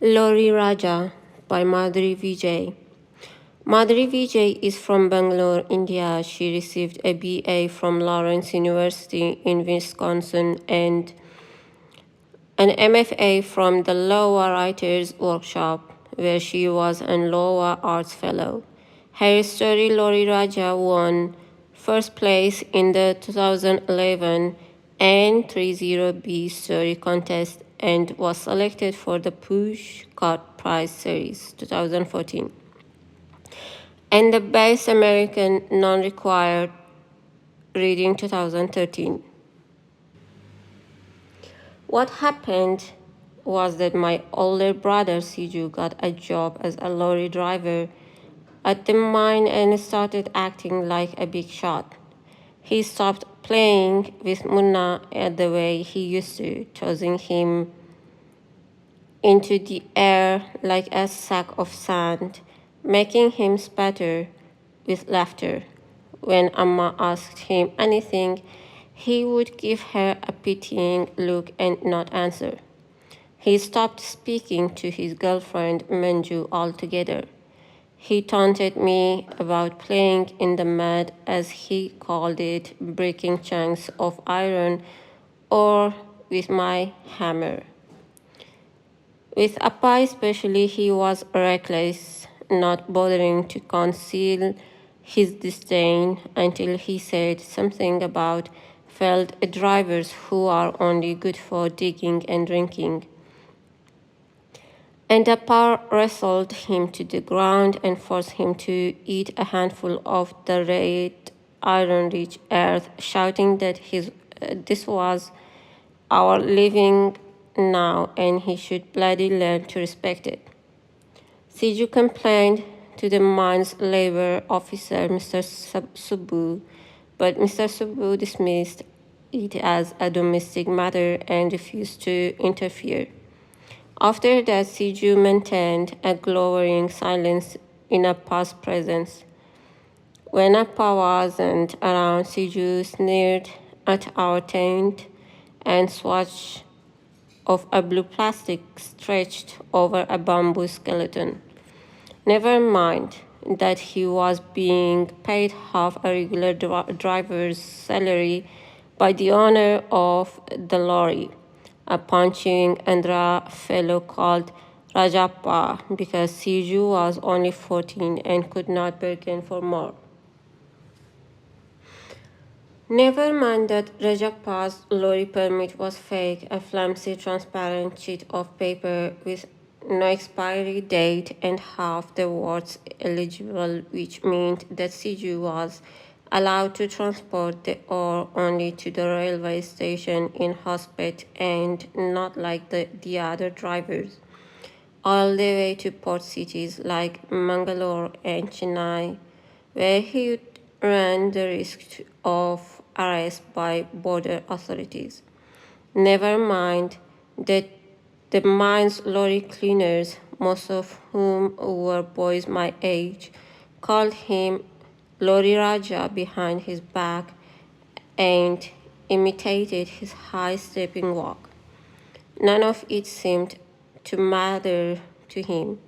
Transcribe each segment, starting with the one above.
LORRY Raja by Madhuri Vijay. Madhuri Vijay is from Bangalore, India. She received a BA from Lawrence University in Wisconsin and an MFA from the Law Writers Workshop, where she was an Law Arts Fellow. Her story, LORRY Raja, won first place in the 2011 N30B Story Contest and was selected for the Pushcart Prize Series 2014 and the Best American Non-Required Reading 2013. What happened was that my older brother Siju got a job as a lorry driver at the mine and started acting like a big shot. He stopped playing with Munna the way he used to, tossing him into the air like a sack of sand, making him spatter with laughter. When Amma asked him anything, he would give her a pitying look and not answer. He stopped speaking to his girlfriend Manju altogether. He taunted me about playing in the mud, as he called it, breaking chunks of iron, or with my hammer. With Appa especially, he was reckless, not bothering to conceal his disdain until he said something about field drivers who are only good for digging and drinking. And Appa wrestled him to the ground and forced him to eat a handful of the red iron-rich earth, shouting that this was our living now and he should bloody learn to respect it. Siju complained to the mine's labor officer, Mr. Subbu, but Mr. Subbu dismissed it as a domestic matter and refused to interfere. After that, Siju maintained a glowering silence in Appa's presence. When Appa wasn't around, Siju sneered at our tent and swatched of a blue plastic stretched over a bamboo skeleton. Never mind that he was being paid half a regular driver's salary by the owner of the lorry, a punching Andhra fellow called Rajappa, because Siju was only 14 and could not bargain for more. Never mind that Rajappa's lorry permit was fake, a flimsy transparent sheet of paper with no expiry date and half the words eligible, which meant that Siju was allowed to transport the ore only to the railway station in Hospet and not like the other drivers, all the way to port cities like Mangalore and Chennai, where he would run the risk of arrest by border authorities. Never mind that the mine's lorry cleaners, most of whom were boys my age, called him LORRY Raja behind his back and imitated his high-stepping walk. None of it seemed to matter to him,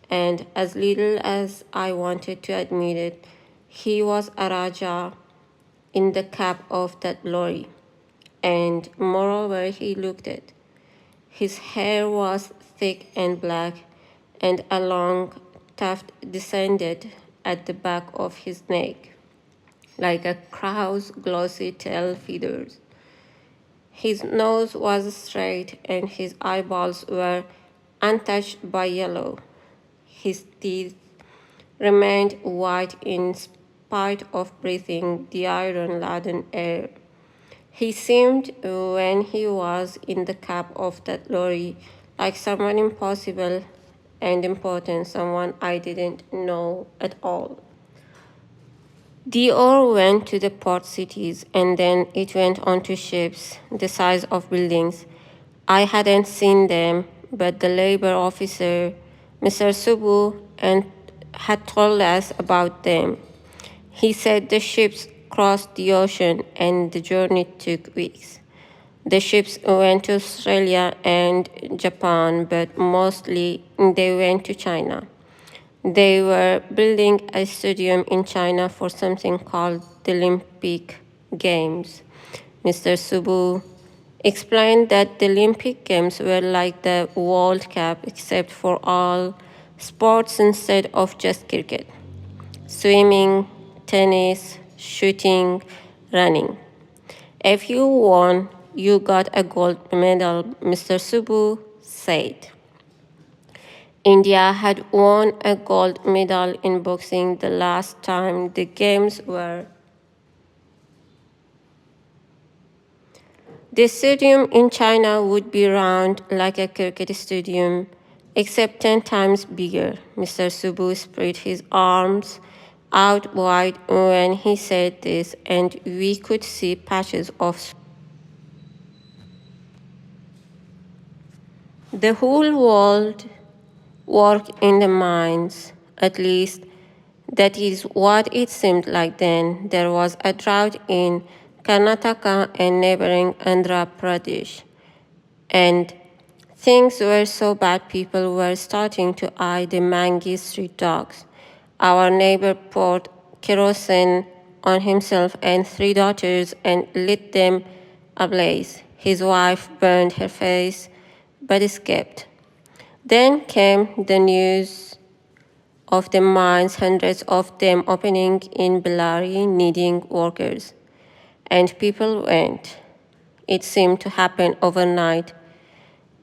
and as little as I wanted to admit it, he was a Raja in the cab of that lorry, and moreover he looked it. His hair was thick and black, and a long tuft descended at the back of his neck, like a crow's glossy tail feathers. His nose was straight, and his eyeballs were untouched by yellow. His teeth remained white in spite of breathing the iron-laden air. He seemed, when he was in the cab of that lorry, like someone impossible and important, someone I didn't know at all. The ore went to the port cities, and then it went on to ships the size of buildings. I hadn't seen them, but the labor officer, Mr. Subbu, had told us about them. He said the ships crossed the ocean and the journey took weeks. The ships went to Australia and Japan, but mostly they went to China. They were building a stadium in China for something called the Olympic Games. Mr. Subu explained that the Olympic Games were like the World Cup except for all sports instead of just cricket: swimming, tennis, shooting, running. If you won, you got a gold medal, Mr. Subu said. India had won a gold medal in boxing the last time the games were. The stadium in China would be round like a cricket stadium, except 10 times bigger. Mr. Subu spread his arms out wide when he said this, and we could see patches of. The whole world worked in the mines, at least that is what it seemed like then. There was a drought in Karnataka and neighboring Andhra Pradesh, and things were so bad people were starting to eye the mangy street dogs. Our neighbor poured kerosene on himself and 3 daughters and lit them ablaze. His wife burned her face but escaped. Then came the news of the mines, hundreds of them opening in Bellary, needing workers. And people went. It seemed to happen overnight.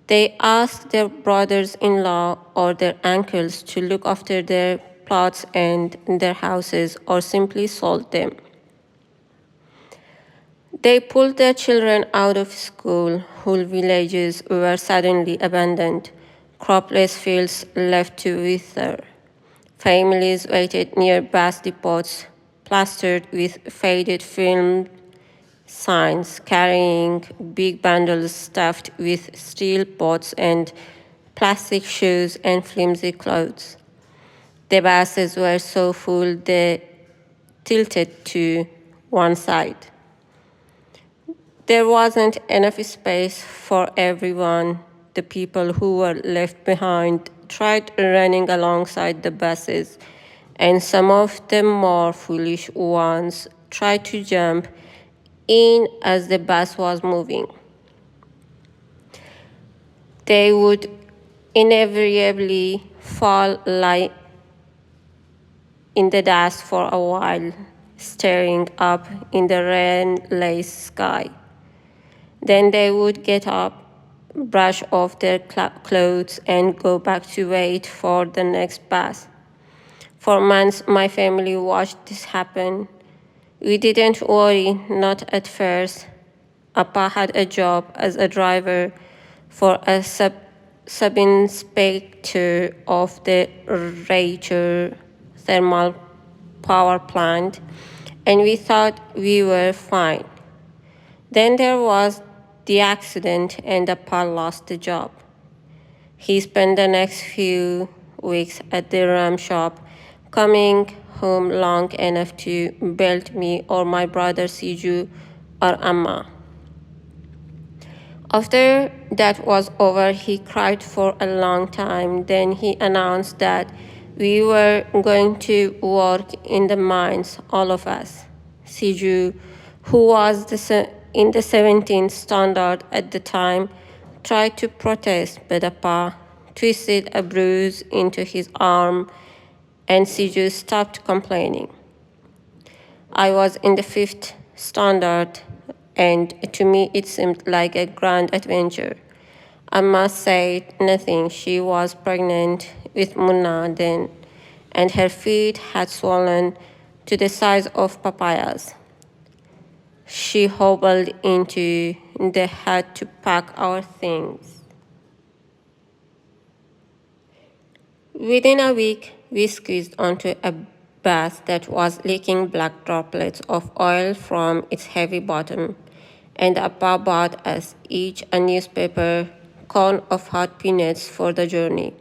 They asked their brothers-in-law or their uncles to look after their plots and their houses, or simply sold them. They pulled their children out of school. Whole villages were suddenly abandoned, cropless fields left to wither. Families waited near bus depots, plastered with faded film signs, carrying big bundles stuffed with steel pots and plastic shoes and flimsy clothes. The buses were so full they tilted to one side. There wasn't enough space for everyone. The people who were left behind tried running alongside the buses, and some of the more foolish ones tried to jump in as the bus was moving. They would inevitably fall lie in the dust for a while, staring up in the rain-laced sky. Then they would get up, brush off their clothes, and go back to wait for the next bus. For months, my family watched this happen. We didn't worry, not at first. Appa had a job as a driver for a sub-inspector of the Raichur thermal power plant, and we thought we were fine. Then there was the accident, and Appa lost the job. He spent the next few weeks at the ram shop, coming home long enough to belt me or my brother Siju or Amma. After that was over, he cried for a long time. Then he announced that we were going to work in the mines, all of us. Siju, who was in the 17th standard at the time, tried to protest, but Appa twisted a bruise into his arm, and Siju stopped complaining. I was in the 5th standard, and to me it seemed like a grand adventure. Amma said nothing. She was pregnant with Munna then, and her feet had swollen to the size of papayas. She hobbled into the hut to pack our things. Within a week, we squeezed onto a bus that was leaking black droplets of oil from its heavy bottom, and Appa bought us each a newspaper cone of hot peanuts for the journey.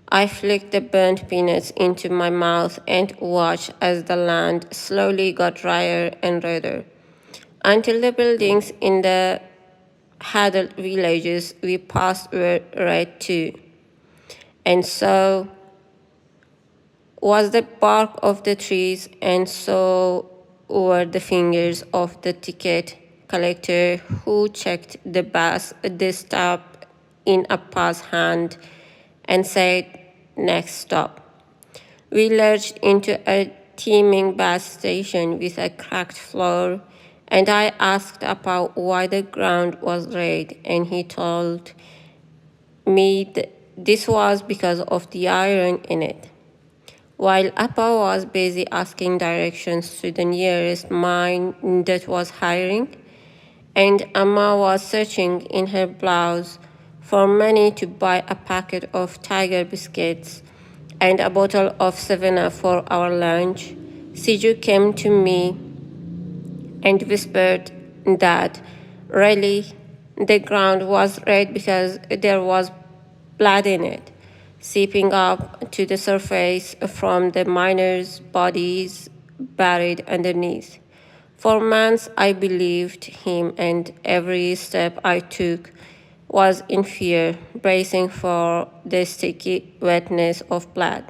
I flicked the burnt peanuts into my mouth and watched as the land slowly got drier and redder, until the buildings in the huddled villages we passed were red too, and so was the bark of the trees, and so were the fingers of the ticket collector who checked the stop in a pass hand and said, "Next stop." We lurched into a teeming bus station with a cracked floor, and I asked Appa why the ground was red, and he told me this was because of the iron in it. While Appa was busy asking directions to the nearest mine that was hiring, and Amma was searching in her blouse for money to buy a packet of tiger biscuits and a bottle of 7-Up for our lunch, Siju came to me and whispered that really the ground was red because there was blood in it, seeping up to the surface from the miners' bodies buried underneath. For months I believed him, and every step I took was in fear, bracing for the sticky wetness of blood,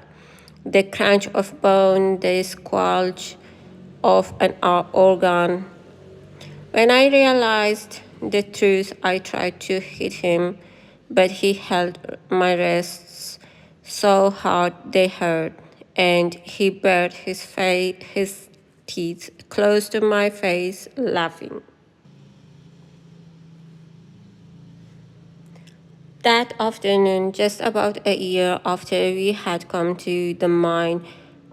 the crunch of bone, the squelch of an organ. When I realized the truth, I tried to hit him, but he held my wrists so hard they hurt, and he bared his teeth close to my face, laughing. That afternoon, just about a year after we had come to the mine,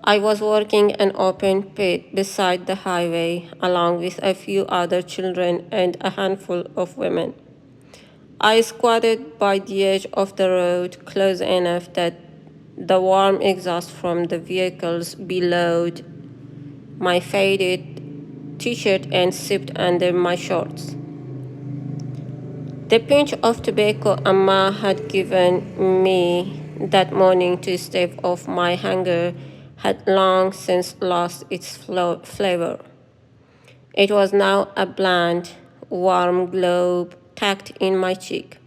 I was working an open pit beside the highway, along with a few other children and a handful of women. I squatted by the edge of the road, close enough that the warm exhaust from the vehicles billowed my faded t-shirt and sipped under my shorts. The pinch of tobacco Amma had given me that morning to stave off my hunger had long since lost its flavor. It was now a bland, warm globe tucked in my cheek.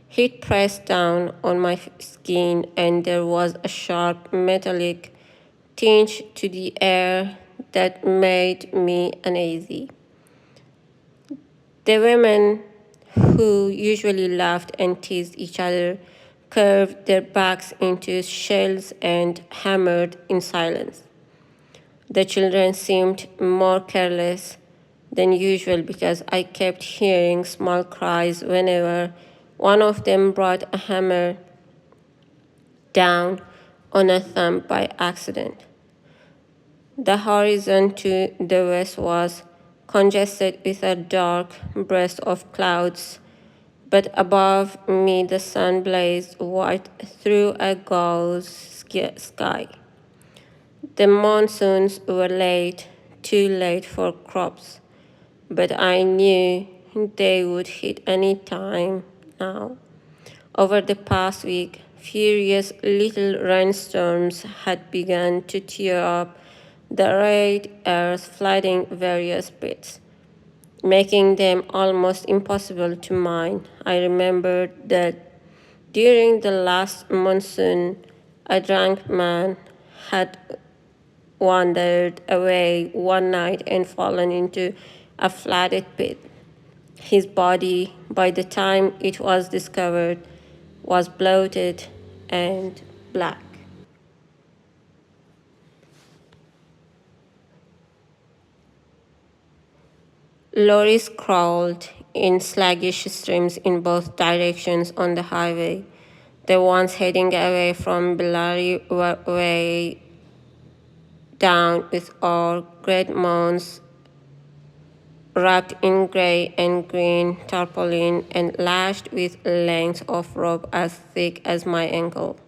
Heat pressed down on my skin, and there was a sharp metallic tinge to the air that made me uneasy. The women, who usually laughed and teased each other, curved their backs into shells and hammered in silence. The children seemed more careless than usual because I kept hearing small cries whenever one of them brought a hammer down on a thumb by accident. The horizon to the west was congested with a dark breast of clouds, but above me the sun blazed white through a gauze sky. The monsoons were late, too late for crops, but I knew they would hit any time now. Over the past week, furious little rainstorms had begun to tear up the red earth, flooding various pits, making them almost impossible to mine. I remembered that during the last monsoon, a drunk man had wandered away one night and fallen into a flooded pit. His body, by the time it was discovered, was bloated and black. Lorries crawled in sluggish streams in both directions on the highway. The ones heading away from Bellary were way down with ore, great mounds wrapped in gray and green tarpaulin and lashed with lengths of rope as thick as my ankle.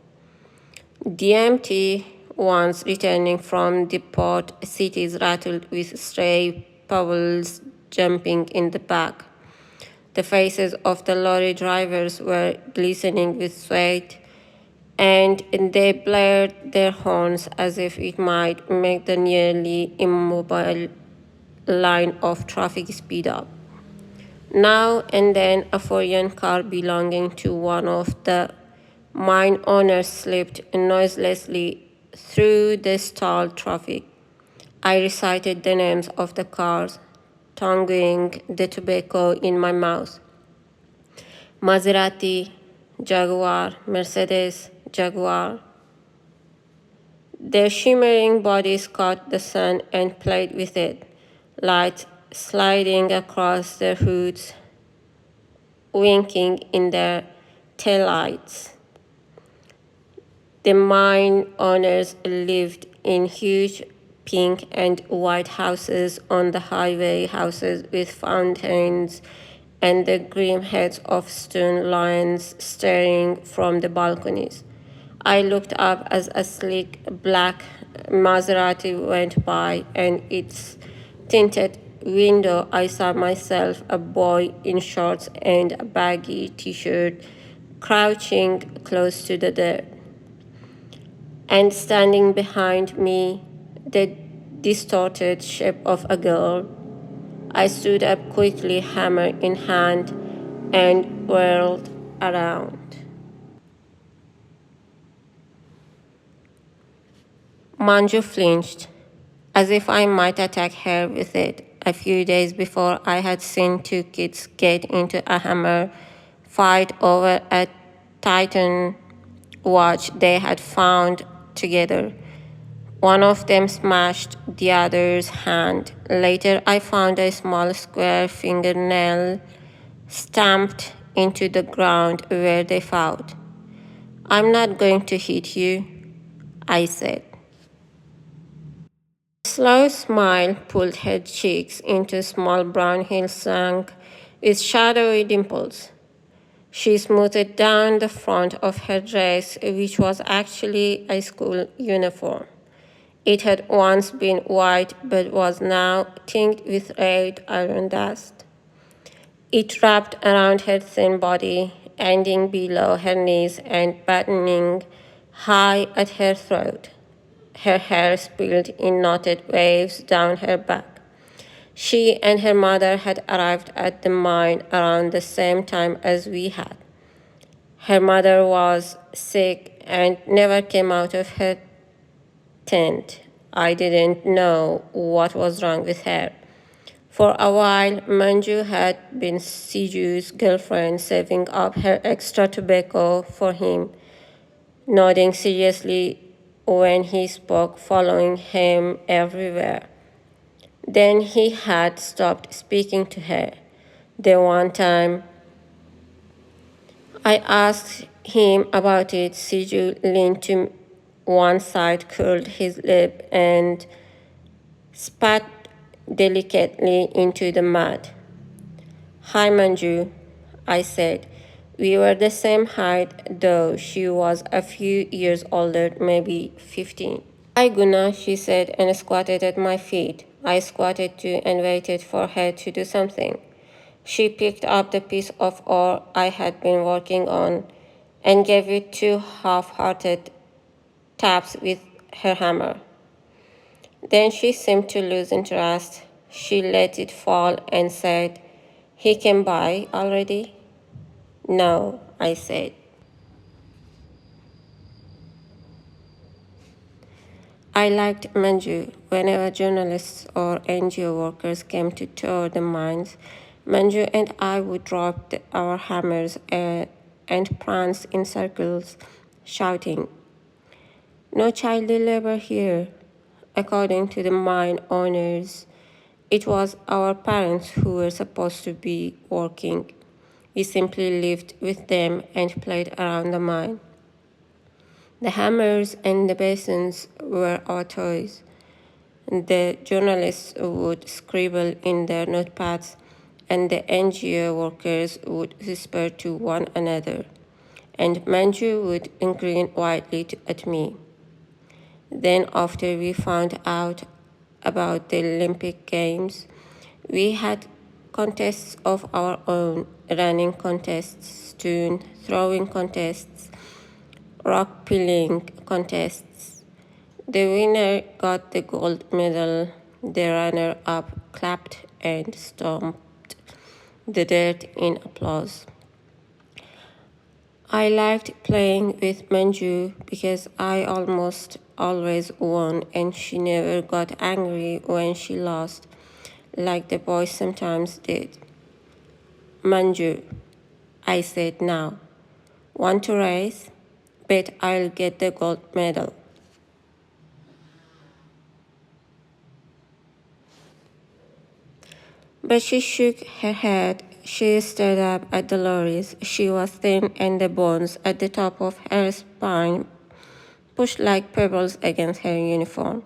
The empty ones returning from the port cities rattled with stray pebbles jumping in the back. The faces of the lorry drivers were glistening with sweat, and they blared their horns as if it might make the nearly immobile line of traffic speed up. Now and then, a foreign car belonging to one of the mine owners slipped noiselessly through the stalled traffic. I recited the names of the cars, tonguing the tobacco in my mouth. Maserati, Jaguar, Mercedes, Jaguar. Their shimmering bodies caught the sun and played with it, light sliding across their hoods, winking in their taillights. The mine owners lived in huge pink and white houses on the highway, houses with fountains and the grim heads of stone lions staring from the balconies. I looked up as a sleek black Maserati went by, and its tinted window I saw myself, a boy in shorts and a baggy t-shirt, crouching close to the dirt. And standing behind me, the distorted shape of a girl. I stood up quickly, hammer in hand, and whirled around. Manju flinched, as if I might attack her with it. A few days before, I had seen two kids get into a hammer fight over a Titan watch they had found together. One of them smashed the other's hand. Later, I found a small square fingernail stamped into the ground where they fought. "I'm not going to hit you," I said. A slow smile pulled her cheeks into small brown hillsong with shadowy dimples. She smoothed down the front of her dress, which was actually a school uniform. It had once been white but was now tinged with red iron dust. It wrapped around her thin body, ending below her knees and buttoning high at her throat. Her hair spilled in knotted waves down her back. She and her mother had arrived at the mine around the same time as we had. Her mother was sick and never came out of her tent. I didn't know what was wrong with her. For a while, Manju had been Siju's girlfriend, saving up her extra tobacco for him, nodding seriously when he spoke, following him everywhere. Then he had stopped speaking to her. The one time I asked him about it, Siju leaned to one side, curled his lip, and spat delicately into the mud. "Hi, Manju," I said. We were the same height, though she was a few years older, maybe 15. "Hi, Guna," she said, and squatted at my feet. I squatted too and waited for her to do something. She picked up the piece of ore I had been working on and gave it two half-hearted taps with her hammer. Then she seemed to lose interest. She let it fall and said, "He came by already?" "No," I said. I liked Manju. Whenever journalists or NGO workers came to tour the mines, Manju and I would drop our hammers and prance in circles, shouting, "No child labor here." According to the mine owners, it was our parents who were supposed to be working. We simply lived with them and played around the mine. The hammers and the basins were our toys. The journalists would scribble in their notepads, and the NGO workers would whisper to one another, and Manju would grin widely at me. Then, after we found out about the Olympic Games, we had contests of our own, running contests, stone throwing contests, rock peeling contests. The winner got the gold medal. The runner-up clapped and stomped. the dirt in applause. I liked playing with Manju because I almost always won and she never got angry when she lost, like the boys sometimes did. Manju, I said now. Want to race? Bet I'll get the gold medal. But she shook her head. She stared up at the lorries. She was thin and the bones at the top of her spine pushed like pebbles against her uniform.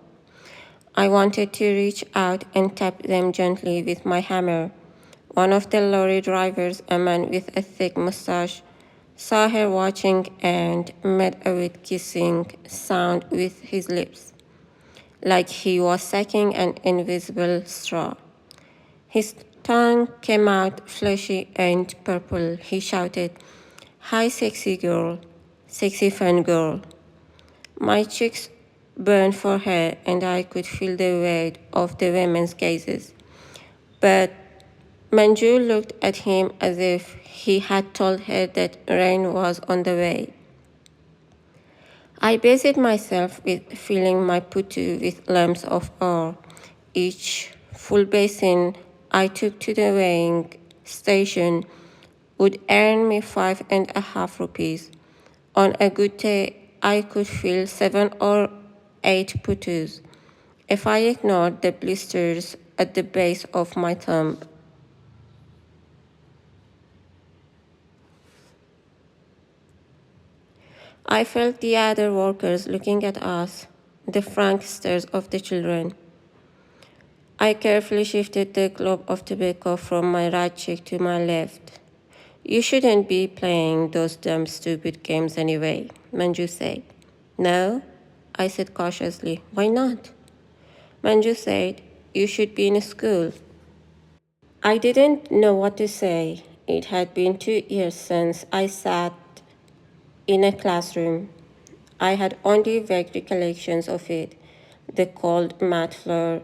I wanted to reach out and tap them gently with my hammer. One of the lorry drivers, a man with a thick mustache, saw her watching and made a weird kissing sound with his lips, like he was sucking an invisible straw. His tongue came out fleshy and purple. He shouted, "Hi, sexy girl, sexy fun girl." My cheeks burned for her, and I could feel the weight of the women's gazes. But Manju looked at him as if he had told her that rain was on the way. I busied myself with filling my putu with lumps of ore. Each full basin I took to the weighing station would earn me 5.5 rupees. On a good day, I could fill 7 or 8 putus if I ignored the blisters at the base of my thumb. I felt the other workers looking at us, the frank stares of the children. I carefully shifted the globe of tobacco from my right cheek to my left. You shouldn't be playing those dumb, stupid games anyway, Manju said. No, I said cautiously. Why not? Manju said, you should be in school. I didn't know what to say. It had been 2 years since I sat in a classroom. I had only vague recollections of it, the cold mat floor,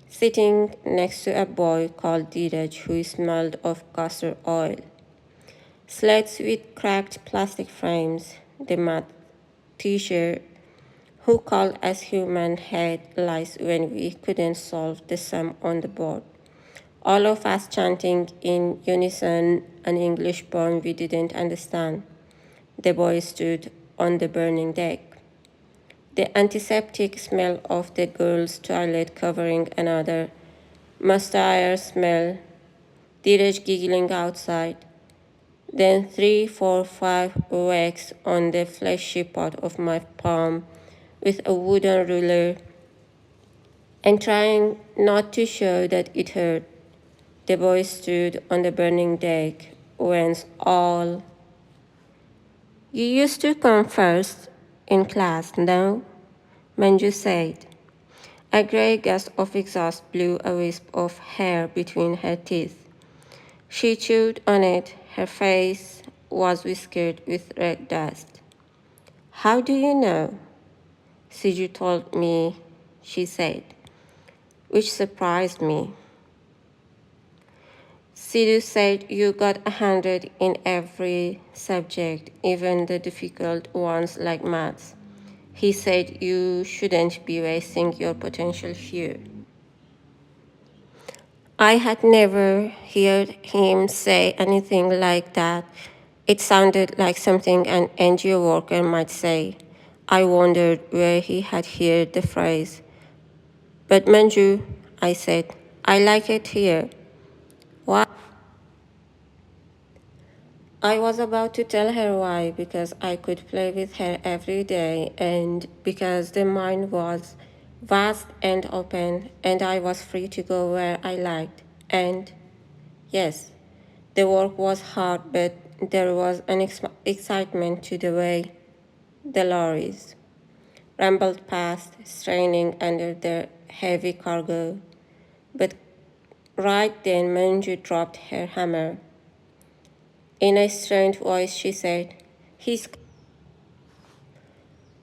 sitting next to a boy called Dheeraj who smelled of castor oil, sleds with cracked plastic frames, the math teacher who called us human head lice when we couldn't solve the sum on the board. All of us chanting in unison an English poem we didn't understand. The boy stood on the burning deck. The antiseptic smell of the girls' toilet covering another musty smell. Dheeraj giggling outside. Then 3, 4, 5 whacks on the fleshy part of my palm with a wooden ruler and trying not to show that it hurt. The boy stood on the burning deck, whence all. You used to come first in class, no? Manju said. A grey gust of exhaust blew a wisp of hair between her teeth. She chewed on it. Her face was whiskered with red dust. How do you know? Siju told me, she said, which surprised me. Sidhu said you got 100 in every subject, even the difficult ones like maths. He said you shouldn't be wasting your potential here. I had never heard him say anything like that. It sounded like something an NGO worker might say. I wondered where he had heard the phrase. But Manju, I said, I like it here. Why? I was about to tell her why, because I could play with her every day and because the mind was vast and open and I was free to go where I liked. And yes, the work was hard, but there was an excitement to the way the lorries rumbled past, straining under their heavy cargo. But right then Manju dropped her hammer. In a strained voice, she said, He's.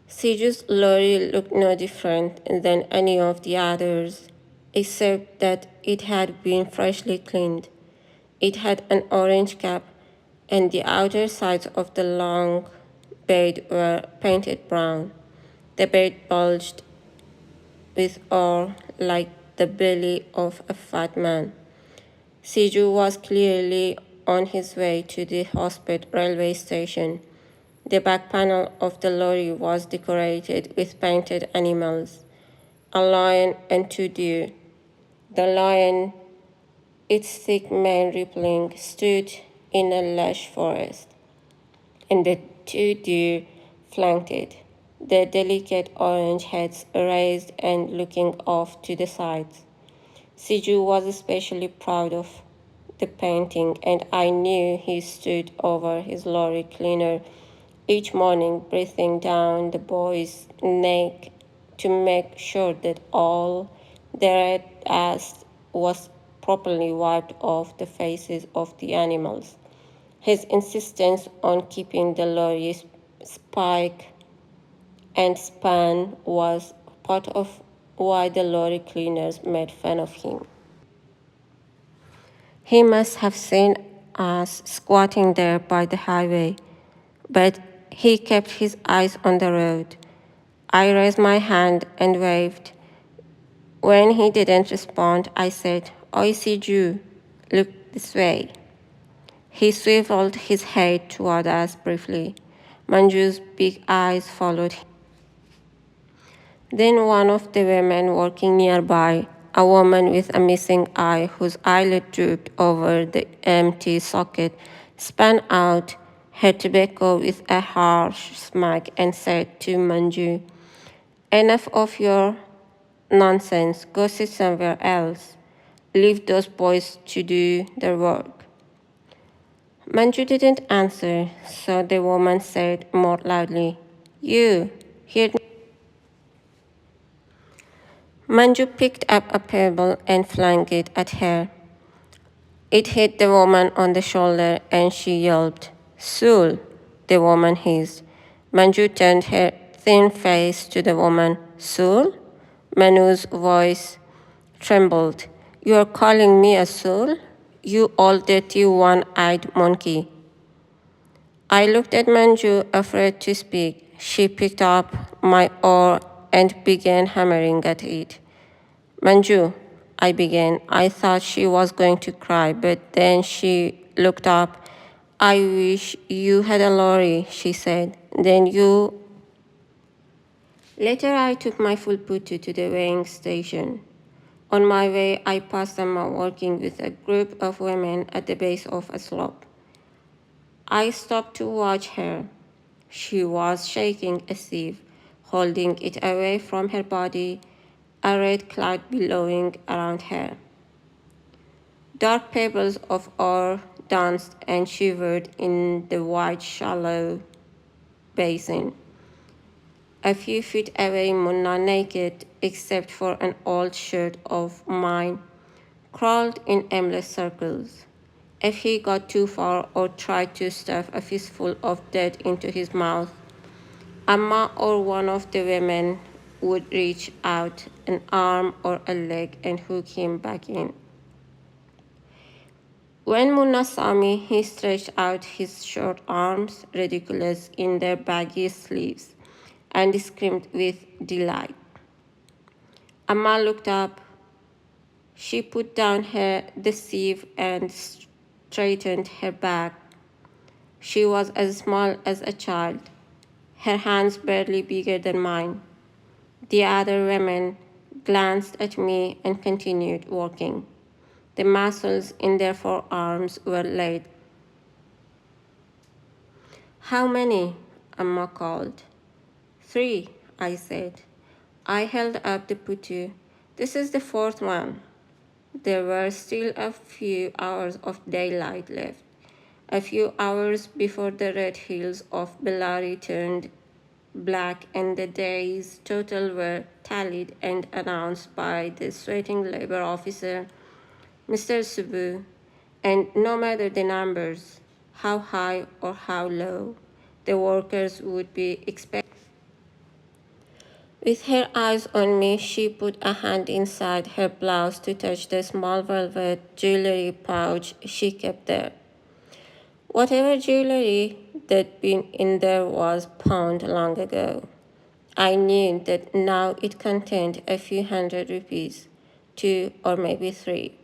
Siju's lorry looked no different than any of the others, except that it had been freshly cleaned. It had an orange cap, and the outer sides of the long bed were painted brown. The bed bulged with ore like the belly of a fat man. Siju was clearly on his way to the Hospet railway station. The back panel of the lorry was decorated with painted animals, a lion and two deer. The lion, its thick mane rippling, stood in a lush forest, and the two deer flanked it, their delicate orange heads raised and looking off to the sides. Siju was especially proud of the painting, and I knew he stood over his lorry cleaner each morning, breathing down the boy's neck to make sure that all the red ash was properly wiped off the faces of the animals. His insistence on keeping the lorry spike and span was part of why the lorry cleaners made fun of him. He must have seen us squatting there by the highway, but he kept his eyes on the road. I raised my hand and waved. When he didn't respond, I said, "I see you. Look this way." He swiveled his head toward us briefly. Manju's big eyes followed him. Then one of the women working nearby, a woman with a missing eye whose eyelid drooped over the empty socket, span out her tobacco with a harsh smack and said to Manju, "Enough of your nonsense. Go sit somewhere else. Leave those boys to do their work." Manju didn't answer, so the woman said more loudly, "You, here." Manju picked up a pebble and flung it at her. It hit the woman on the shoulder and she yelped. "Sul," the woman hissed. Manju turned her thin face to the woman. "Sul?" Manu's voice trembled. "You are calling me a Sul? You old dirty one-eyed monkey." I looked at Manju, afraid to speak. She picked up my oar and began hammering at it. "Manju," I began. I thought she was going to cry, but then she looked up. "I wish you had a lorry," she said. "Then you..." Later, I took my full putu to the weighing station. On my way, I passed Amma working with a group of women at the base of a slope. I stopped to watch her. She was shaking a sieve, holding it away from her body, a red cloud billowing around her. Dark pebbles of ore danced and shivered in the wide, shallow basin. A few feet away, Munna, naked except for an old shirt of mine, crawled in aimless circles. If he got too far or tried to stuff a fistful of dirt into his mouth, Amma or one of the women would reach out an arm or a leg and hook him back in. When Munna saw me, he stretched out his short arms, ridiculous in their baggy sleeves, and screamed with delight. Amma looked up. She put down the sieve and straightened her back. She was as small as a child, her hands barely bigger than mine. The other women glanced at me and continued working. The muscles in their forearms were laid. "How many?" Amma called. "3, I said. I held up the putu. "This is the 4th one." There were still a few hours of daylight left, a few hours before the red hills of Bellary turned black and the day's total were tallied and announced by the sweating labor officer, Mr. Subu, and no matter the numbers, how high or how low, the workers would be expected. With her eyes on me, she put a hand inside her blouse to touch the small velvet jewelry pouch she kept there. Whatever jewelry that'd been in there was pawned long ago. I knew that now it contained a few hundred rupees, 2 or maybe 3.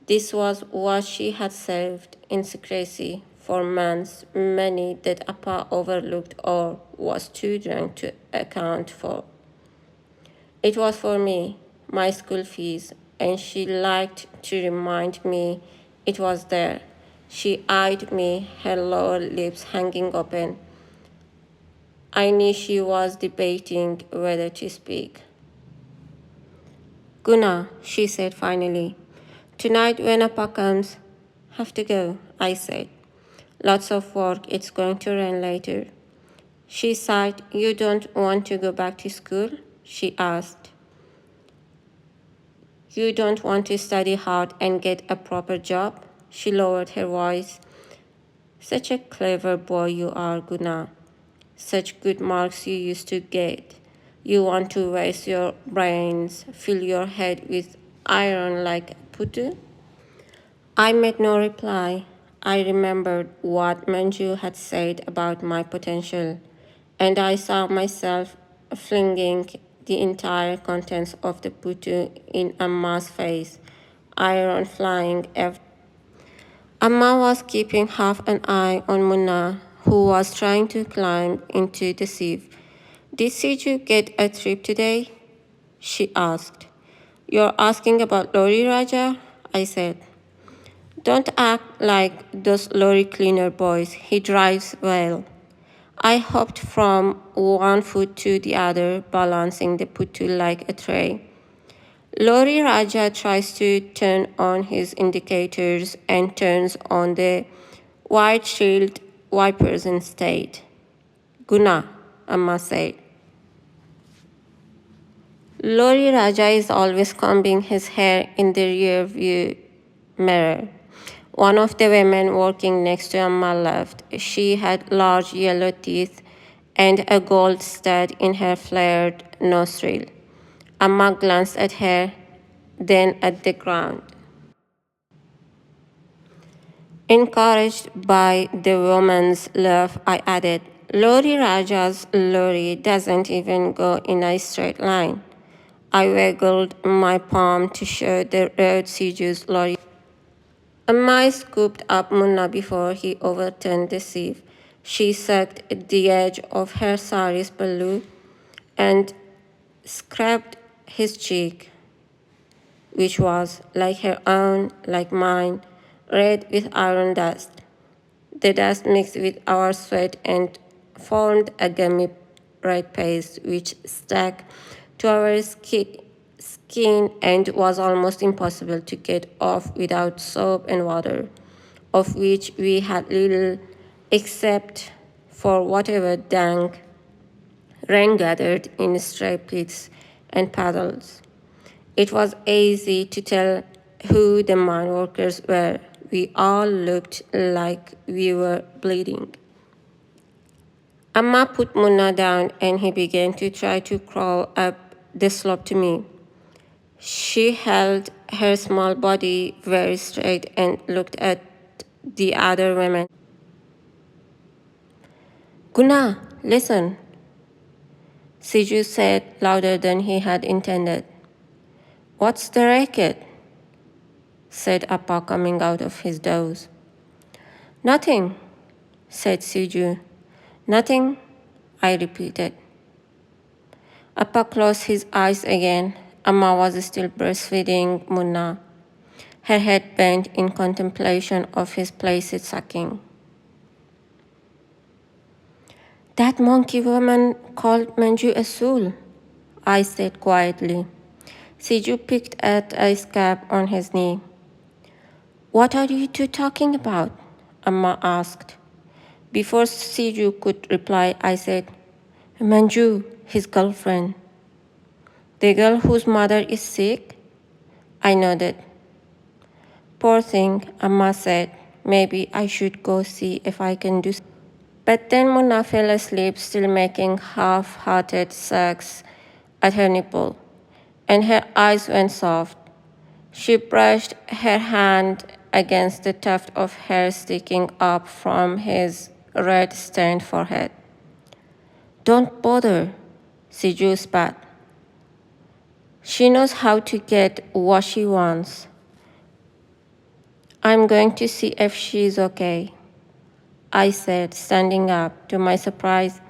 This was what she had saved in secrecy for months, money that Appa overlooked or was too drunk to account for. It was for me, my school fees, and she liked to remind me it was there. She eyed me, her lower lips hanging open. I knew she was debating whether to speak. Guna, she said finally. Tonight when Appa comes, have to go, I said. Lots of work, it's going to rain later. She sighed. You don't want to go back to school? She asked. You don't want to study hard and get a proper job? She lowered her voice. Such a clever boy you are, Guna. Such good marks you used to get. You want to waste your brains, fill your head with iron like putty? I made no reply. I remembered what Manju had said about my potential, and I saw myself flinging the entire contents of the putty in Amma's face, iron flying everywhere. Amma was keeping half an eye on Munna, who was trying to climb into the sieve. Did Siju get a trip today? She asked. You're asking about LORRY, Raja? I said. Don't act like those lorry cleaner boys. He drives well. I hopped from one foot to the other, balancing the putty like a tray. Lorry Raja tries to turn on his indicators and turns on the white shield wipers instead. Guna, Amma said. Lorry Raja is always combing his hair in the rear view mirror. One of the women working next to Amma laughed. She had large yellow teeth and a gold stud in her flared nostril. Amma glanced at her, then at the ground. Encouraged by the woman's laugh, I added, Lorry Raja's lorry doesn't even go in a straight line. I wiggled my palm to show the road Siju's lorry. Amma scooped up Munna before he overturned the sieve. She sucked the edge of her sari's pallu and scraped his cheek, which was, like her own, like mine, red with iron dust. The dust mixed with our sweat and formed a gummy red paste which stuck to our skin and was almost impossible to get off without soap and water, of which we had little except for whatever dank rain gathered in stray pits and puddles. It was easy to tell who the mine workers were. We all looked like we were bleeding. Amma put Munna down and he began to try to crawl up the slope to me. She held her small body very straight and looked at the other women. Guna, listen, Siju said louder than he had intended. What's the racket? Said Appa coming out of his doze. Nothing, said Siju. Nothing, I repeated. Appa closed his eyes again. Amma was still breastfeeding Munna, her head bent in contemplation of his placid sucking. That monkey woman called Manju a soul, I said quietly. Siju picked at a scab on his knee. What are you two talking about? Amma asked. Before Siju could reply, I said, Manju, his girlfriend. The girl whose mother is sick? I nodded. Poor thing, Amma said. Maybe I should go see if I can do something. But then Munna fell asleep, still making half-hearted sucks at her nipple, and her eyes went soft. She brushed her hand against the tuft of hair sticking up from his red-stained forehead. Don't bother, Siju spat. She knows how to get what she wants. I'm going to see if she's okay, I said, standing up. To my surprise,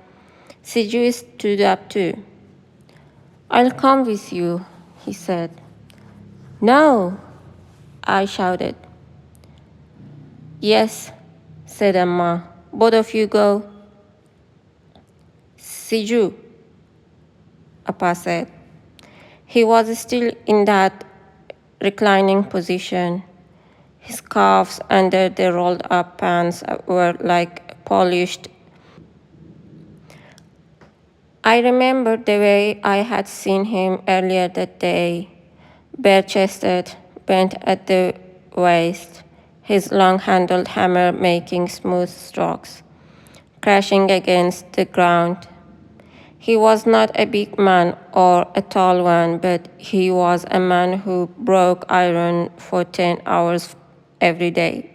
Siju stood up too. I'll come with you, he said. No, I shouted. Yes, said Emma. Both of you go. Siju, Appa said. He was still in that reclining position. His calves under the rolled-up pants were like polished. I remembered the way I had seen him earlier that day, bare-chested, bent at the waist, his long-handled hammer making smooth strokes, crashing against the ground. He was not a big man or a tall one, but he was a man who broke iron for 10 hours every day.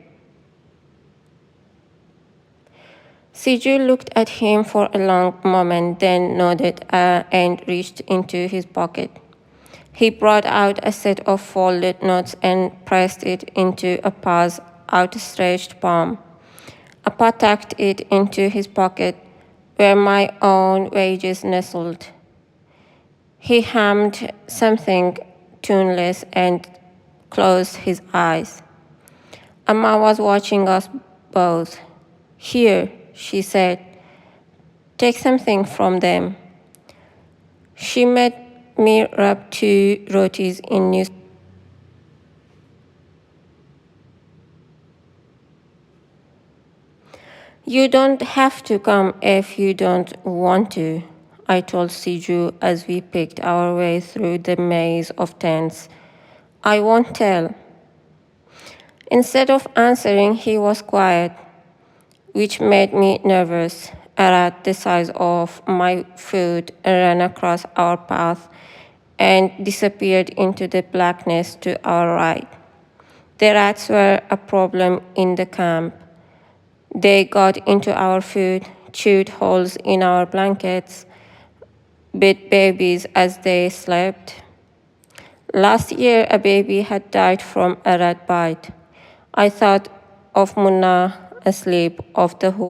Siju looked at him for a long moment, then nodded and reached into his pocket. He brought out a set of folded notes and pressed it into Appa's outstretched palm. Appa tucked it into his pocket, where my own wages nestled. He hummed something tuneless and closed his eyes. Amma was watching us both. Here, she said, take something from them. She made me rub 2 rotis in news. You don't have to come if you don't want to, I told Siju as we picked our way through the maze of tents. I won't tell. Instead of answering, he was quiet, which made me nervous. A rat the size of my foot ran across our path and disappeared into the blackness to our right. The rats were a problem in the camp. They got into our food, chewed holes in our blankets, bit babies as they slept. Last year, a baby had died from a rat bite. I thought of Munna asleep off the hook.